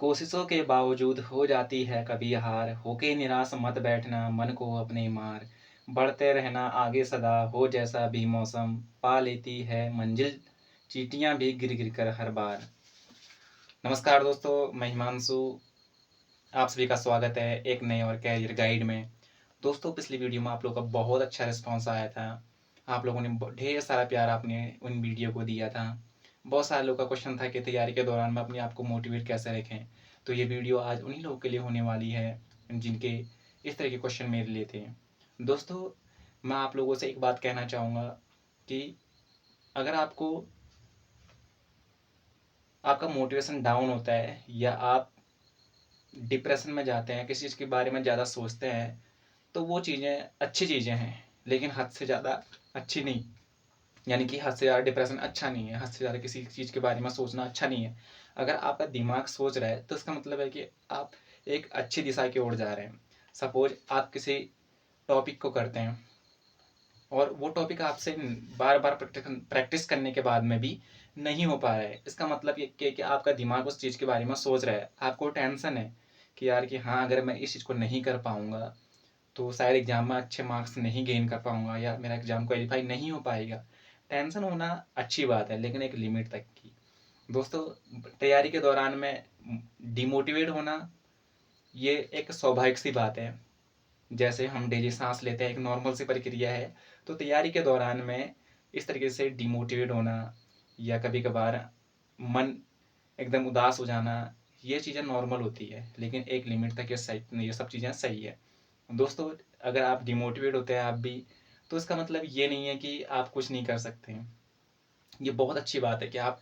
कोशिशों के बावजूद हो जाती है कभी हार, होके निराश मत बैठना, मन को अपने मार। बढ़ते रहना आगे सदा, हो जैसा भी मौसम, पा लेती है मंजिल, चींटियाँ भी गिर-गिर कर हर बार। नमस्कार दोस्तों, मैं हिमांशु, आप सभी का स्वागत है एक नए और करियर गाइड में। दोस्तों, पिछली वीडियो में आप लोगों का बहुत अच्छा रिस्पॉन्स आया था। आप लोगों ने ढेर सारा प्यार आपने उन वीडियो को दिया था। बहुत सारे लोगों का क्वेश्चन था कि तैयारी के दौरान में अपने आप को मोटिवेट कैसे रखें। तो ये वीडियो आज उन्हीं लोगों के लिए होने वाली है जिनके इस तरह के क्वेश्चन मेरे लिए थे। दोस्तों, मैं आप लोगों से एक बात कहना चाहूँगा कि अगर आपका मोटिवेशन डाउन होता है या आप डिप्रेशन में जाते हैं, किसी चीज़ के बारे में ज़्यादा सोचते हैं, तो वो चीज़ें अच्छी चीज़ें हैं, लेकिन हद से ज़्यादा अच्छी नहीं। यानी कि हद से ज़्यादा डिप्रेशन अच्छा नहीं है, हद से ज़्यादा किसी चीज़ के बारे में सोचना अच्छा नहीं है। अगर आपका दिमाग सोच रहा है तो इसका मतलब है कि आप एक अच्छी दिशा की ओर जा रहे हैं। सपोज़ आप किसी टॉपिक को करते हैं और वो टॉपिक आपसे बार-बार प्रैक्टिस करने के बाद में भी नहीं हो पा रहा है। इसका मतलब ये कि आपका दिमाग उस चीज़ के बारे में सोच रहा है। आपको टेंशन है कि यार कि हाँ, अगर मैं इस चीज़ को नहीं कर पाऊँगा तो शायद एग्ज़ाम में अच्छे मार्क्स नहीं गेन कर पाऊँगा या मेरा एग्ज़ाम क्वालीफाई नहीं हो पाएगा। टेंशन होना अच्छी बात है, लेकिन एक लिमिट तक की। दोस्तों, तैयारी के दौरान में डिमोटिवेट होना ये एक स्वाभाविक सी बात है। जैसे हम डेली सांस लेते हैं, एक नॉर्मल सी प्रक्रिया है। तो तैयारी के दौरान में इस तरीके से डिमोटिवेट होना या कभी कभार मन एकदम उदास हो जाना, ये चीज़ें नॉर्मल होती है, लेकिन एक लिमिट तक ये सब चीज़ें सही है। दोस्तों, अगर आप डिमोटिवेट होते हैं आप भी, तो इसका मतलब ये नहीं है कि आप कुछ नहीं कर सकते हैं। ये बहुत अच्छी बात है कि आप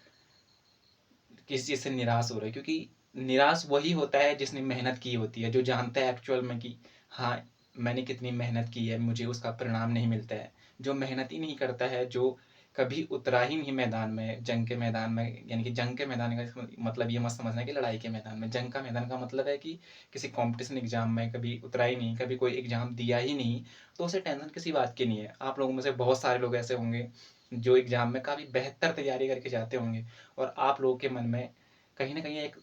किसी चीज़ से निराश हो रहे हैं, क्योंकि निराश वही होता है जिसने मेहनत की होती है, जो जानता है एक्चुअल में कि हाँ, मैंने कितनी मेहनत की है, मुझे उसका परिणाम नहीं मिलता है। जो मेहनत ही नहीं करता है, जो कभी उतरा ही नहीं मैदान में, जंग के मैदान में, यानी कि जंग के मैदान का इसका मतलब ये मत समझना कि लड़ाई के मैदान में। जंग का मैदान का मतलब है कि किसी कॉम्पिटिशन एग्ज़ाम में कभी उतरा ही नहीं, कभी कोई एग्ज़ाम दिया ही नहीं, तो उसे टेंशन किसी बात की नहीं है। आप लोगों में से बहुत सारे लोग ऐसे होंगे जो एग्ज़ाम में काफ़ी बेहतर तैयारी करके जाते होंगे और आप लोगों के मन में कहीं न कहीं एक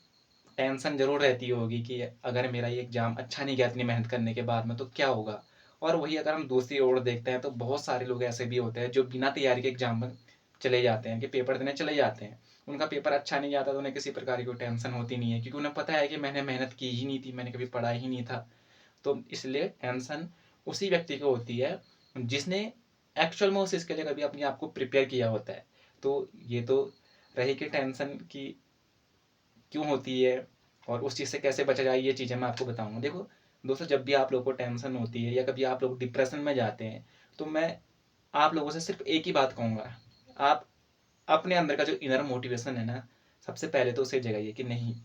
टेंशन ज़रूर रहती होगी कि अगर मेरा ये एग्ज़ाम अच्छा नहीं गया इतनी मेहनत करने के बाद में तो क्या होगा? और वही अगर हम दूसरी ओर देखते हैं तो बहुत सारे लोग ऐसे भी होते हैं जो बिना तैयारी के एग्ज़ाम में चले जाते हैं, कि पेपर देने चले जाते हैं। उनका पेपर अच्छा नहीं आता तो उन्हें किसी प्रकार की कोई टेंशन होती नहीं है, क्योंकि उन्हें पता है कि मैंने मेहनत की ही नहीं थी, मैंने कभी पढ़ा ही नहीं था। तो इसलिए टेंशन उसी व्यक्ति को होती है जिसने एक्चुअल में उस चीज़ के लिए कभी अपने आप को प्रिपेयर किया होता है। तो ये तो रही कि टेंशन की क्यों होती है और उस चीज़ से कैसे बचा जाए, ये चीज़ें मैं आपको बताऊँगा। देखो दोस्तों, जब भी आप लोगों को टेंशन होती है या कभी आप लोग डिप्रेशन में जाते हैं, तो मैं आप लोगों से सिर्फ़ एक ही बात कहूँगा। आप अपने अंदर का जो इनर मोटिवेशन है ना, सबसे पहले तो उसे जगाइए कि नहीं,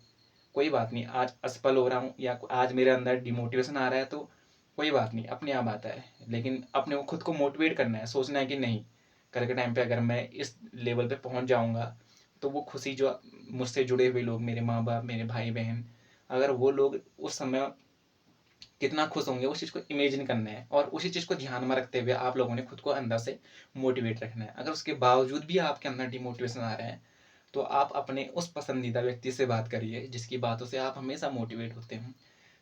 कोई बात नहीं, आज असफल हो रहा हूँ या आज मेरे अंदर डिमोटिवेशन आ रहा है, तो कोई बात नहीं, अपने आप आता है। लेकिन अपने को खुद को मोटिवेट करना है, सोचना है कि नहीं, कल के टाइम पे अगर मैं इस लेवल पे पहुँच जाऊँगा, तो वो खुशी जो मुझसे जुड़े हुए लोग, मेरे माँ-बाप, मेरे भाई-बहन, अगर वो लोग उस समय कितना खुश होंगे, उस चीज़ को इमेजिन करना है और उसी चीज़ को ध्यान में रखते हुए आप लोगों ने खुद को अंदर से मोटिवेट रखना है। अगर उसके बावजूद भी आपके अंदर डिमोटिवेशन आ रहा है, तो आप अपने उस पसंदीदा व्यक्ति से बात करिए जिसकी बातों से आप हमेशा मोटिवेट होते हैं,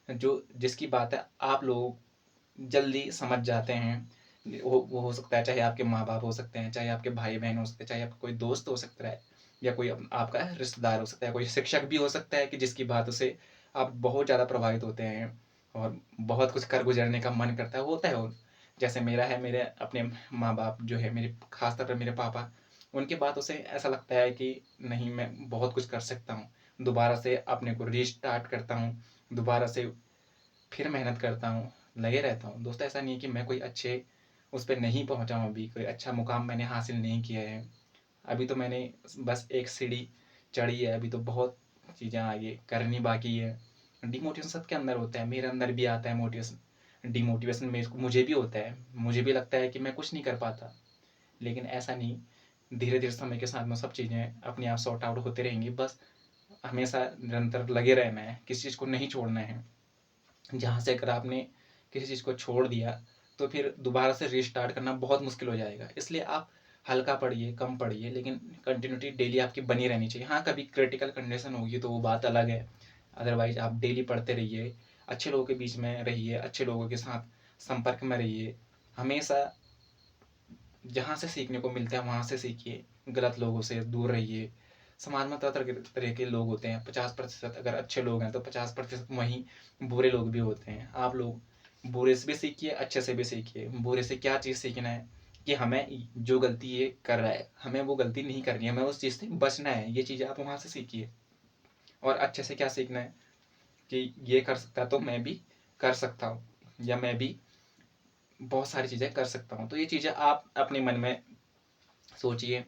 जो जिसकी बातें आप लोग जल्दी समझ जाते हैं। वो हो सकता है, चाहे आपके माँ-बाप हो सकते हैं, चाहे आपके भाई-बहन हो सकते हैं, चाहे आपका कोई दोस्त हो सकता है या कोई आपका रिश्तेदार हो सकता है, कोई शिक्षक भी हो सकता है कि जिसकी बातों से आप बहुत ज़्यादा प्रभावित होते हैं और बहुत कुछ कर गुज़रने का मन करता है, होता है वो। जैसे मेरा है, मेरे अपने माँ-बाप जो है, मेरे ख़ासतौर पे मेरे पापा, उनकी बातों से ऐसा लगता है कि नहीं, मैं बहुत कुछ कर सकता हूँ। दोबारा से अपने को रीस्टार्ट करता हूँ, दोबारा से फिर मेहनत करता हूँ, लगे रहता हूँ। दोस्तों, ऐसा नहीं है कि मैं कोई अच्छे उस पे नहीं पहुँचा हूँ अभी, कोई अच्छा मुकाम मैंने हासिल नहीं किया है। अभी तो मैंने बस एक सीढ़ी चढ़ी है, अभी तो बहुत चीज़ें आगे करनी बाकी है। डिमोटिवेशन सबके अंदर होता है, मेरे अंदर भी आता है मोटिवेशन। डिमोटिवेशन मेरे को मुझे भी होता है, मुझे भी लगता है कि मैं कुछ नहीं कर पाता। लेकिन ऐसा नहीं, धीरे-धीरे समय के साथ में सब चीज़ें अपने आप सॉर्ट आउट होती रहेंगी। बस हमेशा निरंतर लगे रहना है, किसी चीज़ को नहीं छोड़ना है। जहाँ से अगर आपने किसी चीज़ को छोड़ दिया, तो फिर दोबारा से रीस्टार्ट करना बहुत मुश्किल हो जाएगा। इसलिए आप हल्का पढ़िए, कम पढ़िए, लेकिन कंटिन्यूटी डेली आपकी बनी रहनी चाहिए। हाँ, कभी क्रिटिकल कंडीशन होगी तो वो बात अलग है। अदरवाइज आप डेली पढ़ते रहिए, अच्छे लोगों के बीच में रहिए, अच्छे लोगों के साथ संपर्क में रहिए। हमेशा जहाँ से सीखने को मिलता है वहाँ से सीखिए, गलत लोगों से दूर रहिए। समाज में तरह तरह तरह के लोग होते हैं, 50% अगर अच्छे लोग हैं तो 50% वहीं बुरे लोग भी होते हैं। आप लोग बुरे से भी सीखिए, अच्छे से भी सीखिए। बुरे से क्या चीज़ सीखना है कि हमें जो गलती ये कर रहा है हमें वो गलती नहीं करनी है, हमें उस चीज़ से बचना है, ये चीज़ें आप वहाँ से सीखिए। और अच्छे से क्या सीखना है कि ये कर सकता है तो मैं भी कर सकता हूँ, या मैं भी बहुत सारी चीज़ें कर सकता हूँ। तो ये चीज़ें आप अपने मन में सोचिए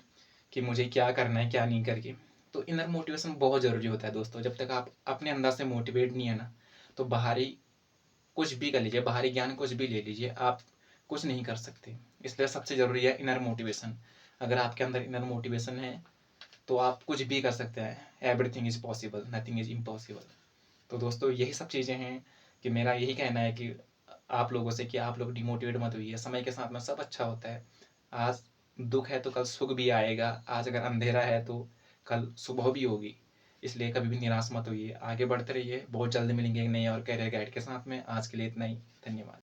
कि मुझे क्या करना है क्या नहीं करके। तो इनर मोटिवेशन बहुत ज़रूरी होता है दोस्तों। जब तक आप अपने अंदर से मोटिवेट नहीं है ना, तो बाहरी कुछ भी कर लीजिए, बाहरी ज्ञान कुछ भी ले लीजिए, आप कुछ नहीं कर सकते। इसलिए सबसे ज़रूरी है इनर मोटिवेशन। अगर आपके अंदर इनर मोटिवेशन है तो आप कुछ भी कर सकते हैं। Everything is possible, nothing is impossible. तो दोस्तों यही सब चीज़ें हैं कि मेरा यही कहना है कि आप लोगों से कि आप लोग डिमोटिवेट मत होइए। समय के साथ में सब अच्छा होता है। आज दुख है तो कल सुख भी आएगा, आज अगर अंधेरा है तो कल सुबह भी होगी। इसलिए कभी भी निराश मत होइए, आगे बढ़ते रहिए। बहुत जल्द मिलेंगे एक नए और करियर गाइड के साथ में। आज के लिए इतना ही। धन्यवाद।